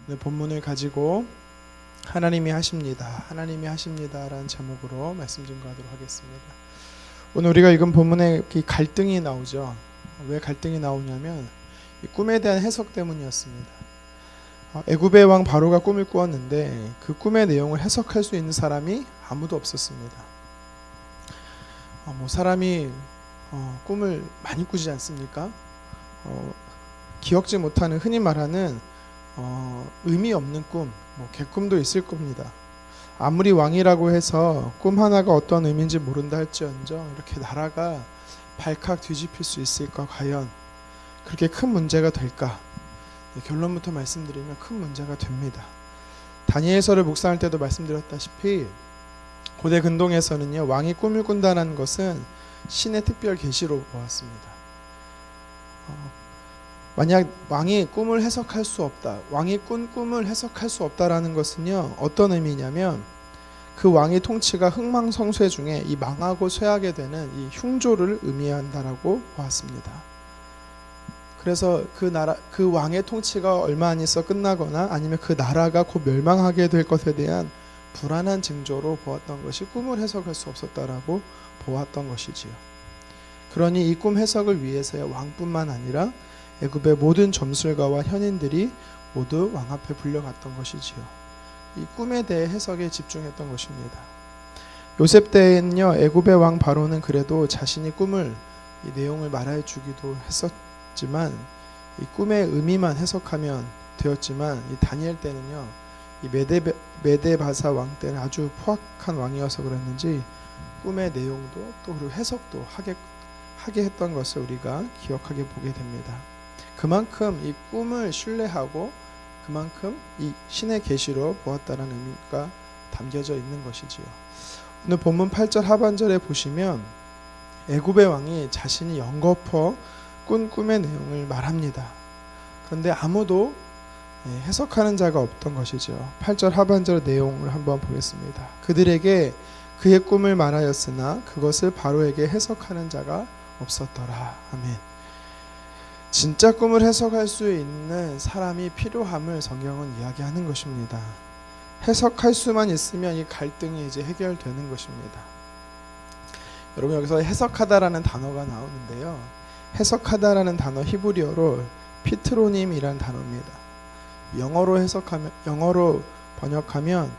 오늘 본문을 가지고 하나님이 하십니다. 하나님이 하십니다 라는 제목으로 말씀 증거하도록 하겠습니다. 오늘 우리가 읽은 본문에 갈등이 나오죠. 왜 갈등이 나오냐면 이 꿈에 대한 해석 때문이었습니다. 애굽의 왕 바로가 꿈을 꾸었는데 그 꿈의 내용을 해석할 수 있는 사람이 아무도 없었습니다. 사람이 꿈을 많이 꾸지 않습니까? 기억지 못하는, 흔히 말하는 의미 없는 꿈, 개꿈도 있을 겁니다. 아무리 왕이라고 해서 꿈 하나가 어떤 의미인지 모른다 할지언정 이렇게 나라가 발칵 뒤집힐 수 있을까? 과연 그렇게 큰 문제가 될까? 결론부터 말씀드리면 큰 문제가 됩니다. 다니엘서를 묵상할 때도 말씀드렸다시피 고대 근동에서는요, 왕이 꿈을 꾼다는 것은 신의 특별 계시로 보았습니다. 만약 왕이 꿈을 해석할 수 없다, 왕이 꾼 꿈을 해석할 수 없다라는 것은요, 어떤 의미냐면 그 왕의 통치가 흥망성쇠 중에 이 망하고 쇠하게 되는 이 흉조를 의미한다라고 보았습니다. 그래서 그 왕의 통치가 얼마 안 있어 끝나거나 아니면 그 나라가 곧 멸망하게 될 것에 대한 불안한 징조로 보았던 것이 꿈을 해석할 수 없었다라고 보았던 것이지요. 그러니 이 꿈 해석을 위해서야 왕뿐만 아니라 애굽의 모든 점술가와 현인들이 모두 왕 앞에 불려갔던 것이지요. 이 꿈에 대해 해석에 집중했던 것입니다. 요셉 때에는요, 애굽의 왕 바로는 그래도 자신이 꿈을 이 내용을 말해 주기도 했었지만 이 꿈의 의미만 해석하면 되었지만 이 다니엘 때는요, 이 메데바사 왕 때는 아주 포악한 왕이어서 그랬는지 꿈의 내용도 또 그리고 해석도 하게 했던 것을 우리가 기억하게 보게 됩니다. 그만큼 이 꿈을 신뢰하고 그만큼 이 신의 계시로 보았다는 의미가 담겨져 있는 것이지요. 오늘 본문 8절 하반절에 보시면 애굽의 왕이 자신이 연거푸 꾼 꿈의 내용을 말합니다. 그런데 아무도 해석하는 자가 없던 것이죠. 8절 하반절 내용을 한번 보겠습니다. 그들에게 그의 꿈을 말하였으나 그것을 바로에게 해석하는 자가 없었더라. 아멘. 진짜 꿈을 해석할 수 있는 사람이 필요함을 성경은 이야기하는 것입니다. 해석할 수만 있으면 이 갈등이 이제 해결되는 것입니다. 여러분, 여기서 해석하다라는 단어가 나오는데요, 해석하다라는 단어 히브리어로 피트로님이라는 단어입니다. 영어로 번역하면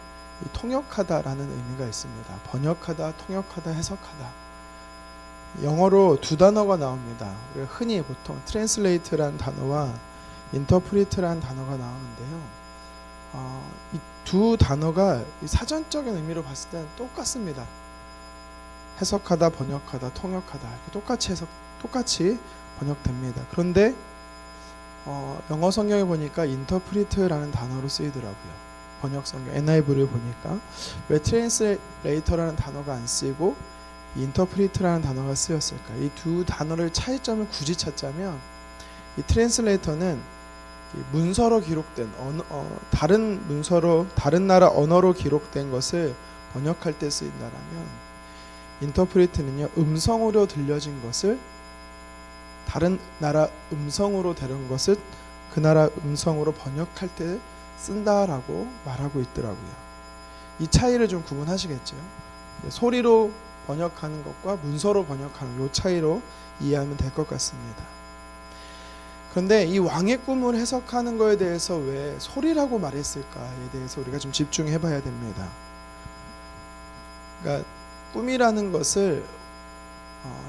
통역하다라는 의미가 있습니다. 번역하다, 통역하다, 해석하다. 영어로 두 단어가 나옵니다. 우리가 흔히 보통 translate라는 단어와 interpret라는 단어가 나오는데요, 이 두 단어가 사전적인 의미로 봤을 때는 똑같습니다. 해석하다, 번역하다, 통역하다 이렇게 똑같이 번역됩니다. 그런데 영어 성경에 보니까 interpret라는 단어로 쓰이더라고요. 번역 성경 NIV를 보니까 왜 translator라는 단어가 안 쓰이고 인터프리트라는 단어가 쓰였을까? 이 두 단어를 차이점을 굳이 찾자면 이 트랜슬레이터는 문서로 기록된 다른 나라 언어로 기록된 것을 번역할 때 쓰인다라면, 인터프리트는요, 음성으로 들려진 것을 다른 나라 음성으로 들은 것을 그 나라 음성으로 번역할 때 쓴다라고 말하고 있더라고요. 이 차이를 좀 구분하시겠죠? 소리로 번역하는 것과 문서로 번역하는 이 차이로 이해하면 될 것 같습니다. 그런데 이 왕의 꿈을 해석하는 것에 대해서 왜 소리라고 말했을까에 대해서 우리가 좀 집중해 봐야 됩니다. 그러니까 꿈이라는 것을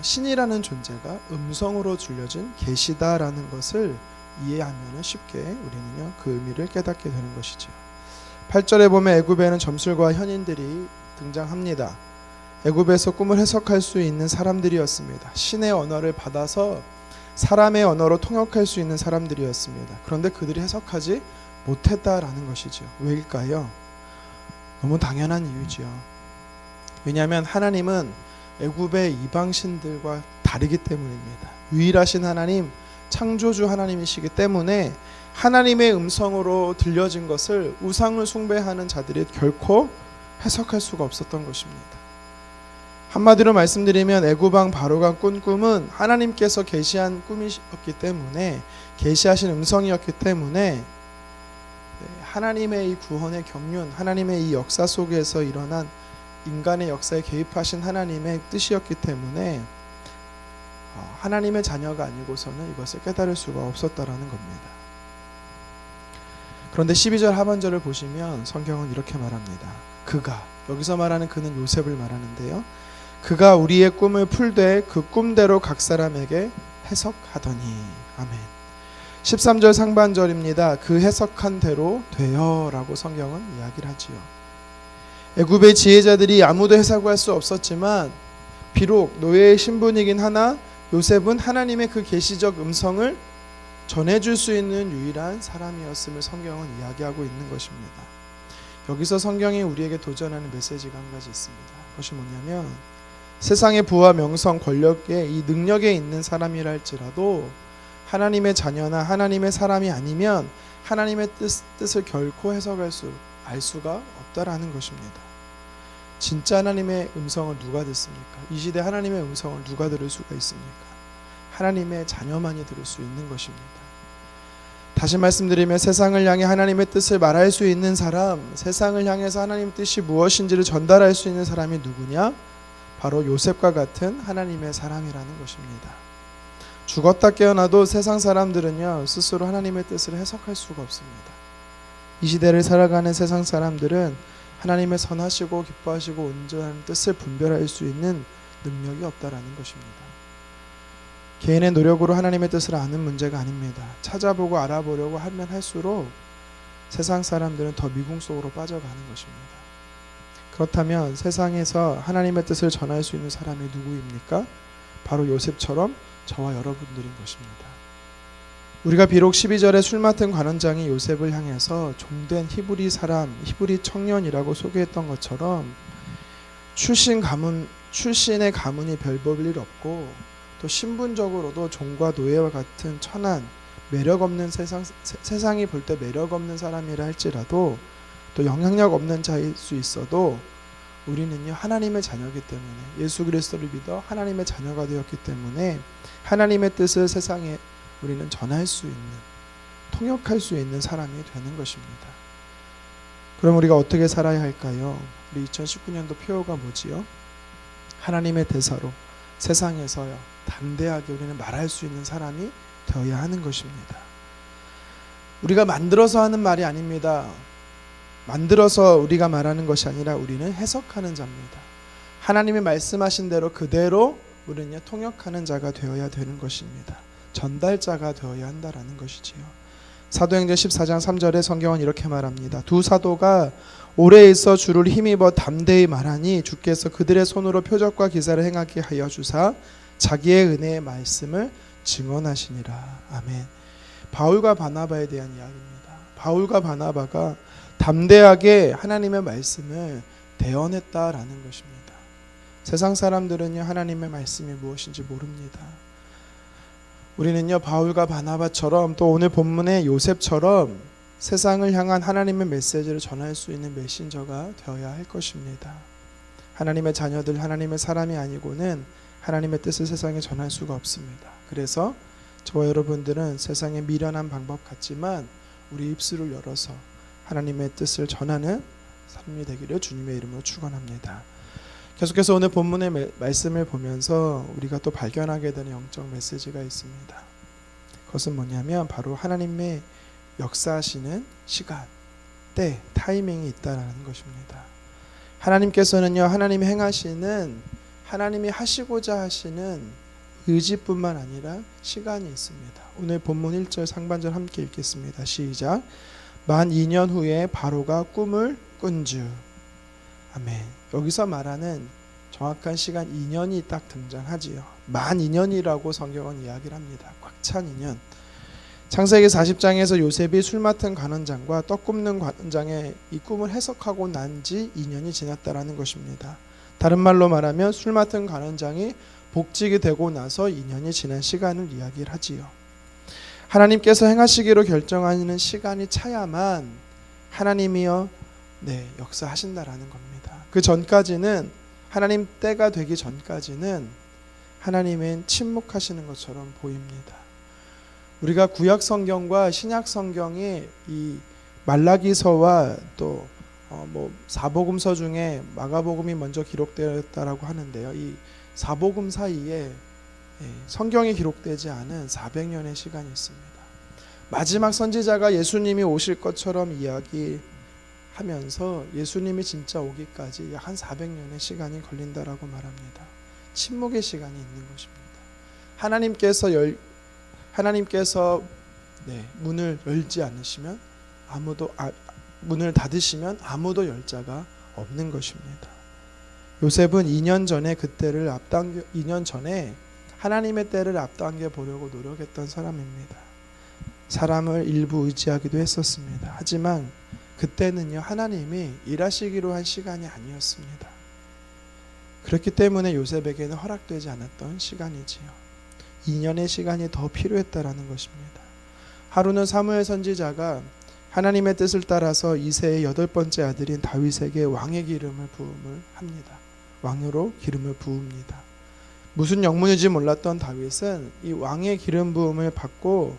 신이라는 존재가 음성으로 들려진 계시다라는 것을 이해하면 쉽게 우리는요, 그 의미를 깨닫게 되는 것이죠. 8절에 보면 애굽에는 점술과 현인들이 등장합니다. 애굽에서 꿈을 해석할 수 있는 사람들이었습니다. 신의 언어를 받아서 사람의 언어로 통역할 수 있는 사람들이었습니다. 그런데 그들이 해석하지 못했다라는 것이죠. 왜일까요? 너무 당연한 이유죠. 왜냐하면 하나님은 애굽의 이방신들과 다르기 때문입니다. 유일하신 하나님, 창조주 하나님이시기 때문에 하나님의 음성으로 들려진 것을 우상을 숭배하는 자들이 결코 해석할 수가 없었던 것입니다. 한마디로 말씀드리면 애굽 왕 바로가 꾼 꿈은 하나님께서 계시한 꿈이었기 때문에, 계시하신 음성이었기 때문에 하나님의 이 구원의 경륜, 하나님의 이 역사 속에서 일어난 인간의 역사에 개입하신 하나님의 뜻이었기 때문에 하나님의 자녀가 아니고서는 이것을 깨달을 수가 없었다라는 겁니다. 그런데 12절 하반절을 보시면 성경은 이렇게 말합니다. 그가, 여기서 말하는 그는 요셉을 말하는데요. 그가 우리의 꿈을 풀되 그 꿈대로 각 사람에게 해석하더니. 아멘. 13절 상반절입니다. 그 해석한 대로 되어 라고 성경은 이야기를 하지요. 애굽의 지혜자들이 아무도 해석할 수 없었지만 비록 노예의 신분이긴 하나 요셉은 하나님의 그 계시적 음성을 전해줄 수 있는 유일한 사람이었음을 성경은 이야기하고 있는 것입니다. 여기서 성경이 우리에게 도전하는 메시지가 한 가지 있습니다. 그것이 뭐냐면 세상의 부와 명성, 권력에 이 능력에 있는 사람이라 할지라도 하나님의 자녀나 하나님의 사람이 아니면 하나님의 뜻을 결코 알 수가 없다라는 것입니다. 진짜 하나님의 음성을 누가 듣습니까? 이 시대 하나님의 음성을 누가 들을 수가 있습니까? 하나님의 자녀만이 들을 수 있는 것입니다. 다시 말씀드리면 세상을 향해 하나님의 뜻을 말할 수 있는 사람, 세상을 향해서 하나님의 뜻이 무엇인지를 전달할 수 있는 사람이 누구냐? 바로 요셉과 같은 하나님의 사람이라는 것입니다. 죽었다 깨어나도 세상 사람들은요 스스로 하나님의 뜻을 해석할 수가 없습니다. 이 시대를 살아가는 세상 사람들은 하나님의 선하시고 기뻐하시고 온전한 뜻을 분별할 수 있는 능력이 없다라는 것입니다. 개인의 노력으로 하나님의 뜻을 아는 문제가 아닙니다. 찾아보고 알아보려고 하면 할수록 세상 사람들은 더 미궁 속으로 빠져가는 것입니다. 그렇다면 세상에서 하나님의 뜻을 전할 수 있는 사람이 누구입니까? 바로 요셉처럼 저와 여러분들인 것입니다. 우리가 비록 12절에 술 맡은 관원장이 요셉을 향해서 종된 히브리 사람, 히브리 청년이라고 소개했던 것처럼 출신의 가문이 별 볼 일 없고 또 신분적으로도 종과 노예와 같은 천한 매력 없는 세상이 볼 때 매력 없는 사람이라 할지라도 또 영향력 없는 자일 수 있어도 우리는요 하나님의 자녀이기 때문에 예수 그리스도를 믿어 하나님의 자녀가 되었기 때문에 하나님의 뜻을 세상에 우리는 전할 수 있는, 통역할 수 있는 사람이 되는 것입니다. 그럼 우리가 어떻게 살아야 할까요? 우리 2019년도 표어가 뭐지요? 하나님의 대사로 세상에서요 담대하게 우리는 말할 수 있는 사람이 되어야 하는 것입니다. 우리가 만들어서 하는 말이 아닙니다. 만들어서 우리가 말하는 것이 아니라 우리는 해석하는 자입니다. 하나님이 말씀하신 대로 그대로 우리는 통역하는 자가 되어야 되는 것입니다. 전달자가 되어야 한다라는 것이지요. 사도행전 14장 3절에 성경은 이렇게 말합니다. 두 사도가 오래 있어 주를 힘입어 담대히 말하니 주께서 그들의 손으로 표적과 기사를 행하게 하여 주사 자기의 은혜의 말씀을 증언하시니라. 아멘. 바울과 바나바에 대한 이야기입니다. 바울과 바나바가 담대하게 하나님의 말씀을 대언했다라는 것입니다. 세상 사람들은요 하나님의 말씀이 무엇인지 모릅니다. 우리는요 바울과 바나바처럼 또 오늘 본문의 요셉처럼 세상을 향한 하나님의 메시지를 전할 수 있는 메신저가 되어야 할 것입니다. 하나님의 자녀들, 하나님의 사람이 아니고는 하나님의 뜻을 세상에 전할 수가 없습니다. 그래서 저와 여러분들은 세상에 미련한 방법 같지만 우리 입술을 열어서 하나님의 뜻을 전하는 삶이 되기를 주님의 이름으로 축원합니다. 계속해서 오늘 본문의 말씀을 보면서 우리가 또 발견하게 되는 영적 메시지가 있습니다. 그것은 뭐냐면 바로 하나님의 역사하시는 시간, 때, 타이밍이 있다라는 것입니다. 하나님께서는요 하나님이 행하시는, 하나님이 하시고자 하시는 의지뿐만 아니라 시간이 있습니다. 오늘 본문 1절 상반절 함께 읽겠습니다. 시작. 만 2년 후에 바로가 꿈을 꾼즉. 아멘. 여기서 말하는 정확한 시간 2년이 딱 등장하지요. 만 2년이라고 성경은 이야기를 합니다. 꽉 찬 2년. 창세기 40장에서 요셉이 술 맡은 관원장과 떡 굽는 관원장의 이 꿈을 해석하고 난 지 2년이 지났다라는 것입니다. 다른 말로 말하면 술 맡은 관원장이 복직이 되고 나서 2년이 지난 시간을 이야기를 하지요. 하나님께서 행하시기로 결정하는 시간이 차야만 하나님이여 역사하신다라는 겁니다. 그 전까지는 하나님 때가 되기 전까지는 하나님은 침묵하시는 것처럼 보입니다. 우리가 구약 성경과 신약 성경의 이 말라기서와 또 사복음서 중에 마가복음이 먼저 기록되었다라고 하는데요. 이 사복음 사이에 성경에 기록되지 않은 400년의 시간이 있습니다. 마지막 선지자가 예수님이 오실 것처럼 이야기하면서 예수님이 진짜 오기까지 약 한 400년의 시간이 걸린다라고 말합니다. 침묵의 시간이 있는 것입니다. 하나님께서 문을 열지 않으시면 문을 닫으시면 아무도 열 자가 없는 것입니다. 요셉은 2년 전에 하나님의 때를 앞당겨 보려고 노력했던 사람입니다. 사람을 일부 의지하기도 했었습니다. 하지만 그때는요, 하나님이 일하시기로 한 시간이 아니었습니다. 그렇기 때문에 요셉에게는 허락되지 않았던 시간이지요. 2년의 시간이 더 필요했다라는 것입니다. 하루는 사무엘 선지자가 하나님의 뜻을 따라서 이새의 8번째 아들인 다윗에게 왕의 기름을 부음을 합니다. 왕으로 기름을 부읍니다. 무슨 영문인지 몰랐던 다윗은 이 왕의 기름 부음을 받고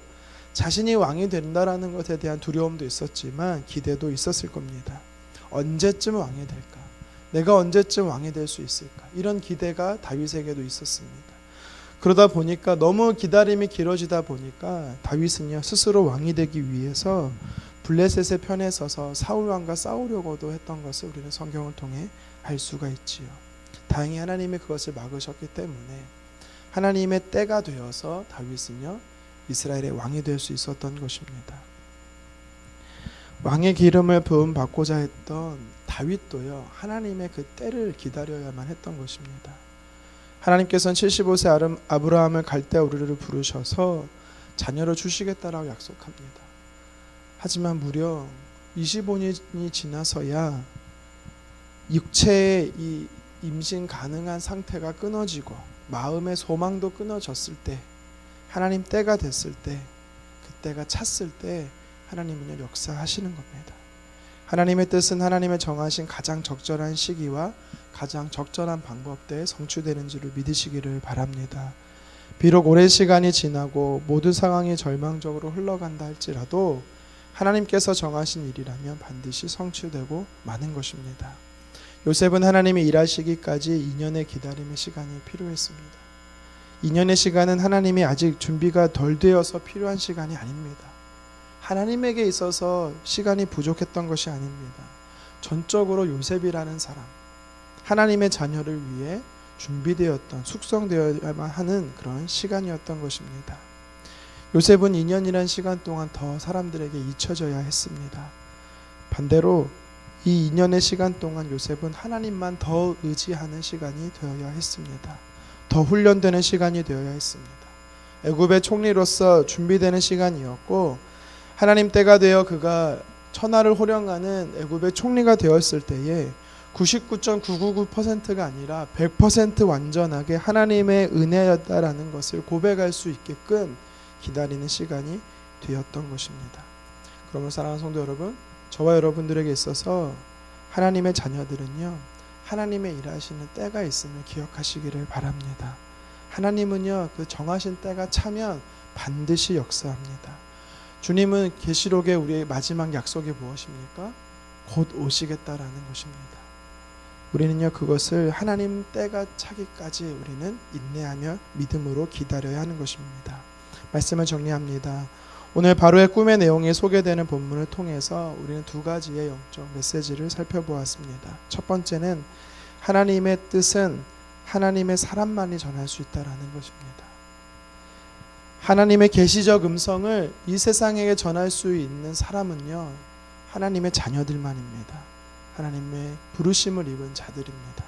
자신이 왕이 된다라는 것에 대한 두려움도 있었지만 기대도 있었을 겁니다. 언제쯤 왕이 될까? 내가 언제쯤 왕이 될 수 있을까? 이런 기대가 다윗에게도 있었습니다. 그러다 보니까 너무 기다림이 길어지다 보니까 다윗은요, 스스로 왕이 되기 위해서 블레셋의 편에 서서 사울 왕과 싸우려고도 했던 것을 우리는 성경을 통해 알 수가 있지요. 다행히 하나님이 그것을 막으셨기 때문에 하나님의 때가 되어서 다윗은요, 이스라엘의 왕이 될 수 있었던 것입니다. 왕의 기름을 부음 받고자 했던 다윗도요, 하나님의 그 때를 기다려야만 했던 것입니다. 하나님께서는 75세 아브라함을 갈대아 우르를 부르셔서 자녀를 주시겠다라고 약속합니다. 하지만 무려 25년이 지나서야 육체의 이 임신 가능한 상태가 끊어지고 마음의 소망도 끊어졌을 때, 하나님 때가 됐을 때, 그때가 찼을 때 하나님은요, 역사하시는 겁니다. 하나님의 뜻은 하나님의 정하신 가장 적절한 시기와 가장 적절한 방법대에 성취되는 줄을 믿으시기를 바랍니다. 비록 오랜 시간이 지나고 모든 상황이 절망적으로 흘러간다 할지라도 하나님께서 정하신 일이라면 반드시 성취되고 마는 것입니다. 요셉은 하나님이 일하시기까지 2년의 기다림의 시간이 필요했습니다. 2년의 시간은 하나님이 아직 준비가 덜 되어서 필요한 시간이 아닙니다. 하나님에게 있어서 시간이 부족했던 것이 아닙니다. 전적으로 요셉이라는 사람, 하나님의 자녀를 위해 준비되었던, 숙성되어야만 하는 그런 시간이었던 것입니다. 요셉은 2년이라는 시간 동안 더 사람들에게 잊혀져야 했습니다. 반대로 이 2년의 시간 동안 요셉은 하나님만 더 의지하는 시간이 되어야 했습니다. 더 훈련되는 시간이 되어야 했습니다. 애굽의 총리로서 준비되는 시간이었고, 하나님 때가 되어 그가 천하를 호령하는 애굽의 총리가 되었을 때에 99.999%가 아니라 100% 완전하게 하나님의 은혜였다라는 것을 고백할 수 있게끔 기다리는 시간이 되었던 것입니다. 그러면 사랑하는 성도 여러분, 저와 여러분들에게 있어서 하나님의 자녀들은요, 하나님의 일하시는 때가 있음을 기억하시기를 바랍니다. 하나님은요, 그 정하신 때가 차면 반드시 역사합니다. 주님은 계시록의 우리의 마지막 약속이 무엇입니까? 곧 오시겠다라는 것입니다. 우리는요, 그것을 하나님 때가 차기까지 우리는 인내하며 믿음으로 기다려야 하는 것입니다. 말씀을 정리합니다. 오늘 바로의 꿈의 내용이 소개되는 본문을 통해서 우리는 두 가지의 영적 메시지를 살펴보았습니다. 첫 번째는 하나님의 뜻은 하나님의 사람만이 전할 수 있다라는 것입니다. 하나님의 계시적 음성을 이 세상에게 전할 수 있는 사람은요, 하나님의 자녀들만입니다. 하나님의 부르심을 입은 자들입니다.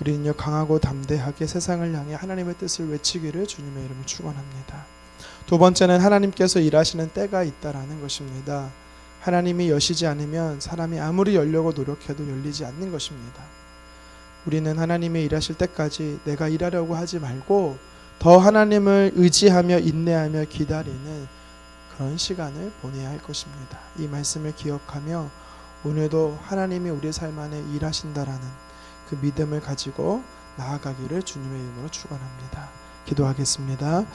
우리는요, 강하고 담대하게 세상을 향해 하나님의 뜻을 외치기를 주님의 이름으로 축원합니다. 두 번째는 하나님께서 일하시는 때가 있다라는 것입니다. 하나님이 여시지 않으면 사람이 아무리 열려고 노력해도 열리지 않는 것입니다. 우리는 하나님의 일하실 때까지 내가 일하려고 하지 말고 더 하나님을 의지하며 인내하며 기다리는 그런 시간을 보내야 할 것입니다. 이 말씀을 기억하며 오늘도 하나님이 우리 삶 안에 일하신다라는 그 믿음을 가지고 나아가기를 주님의 이름으로 축원합니다. 기도하겠습니다.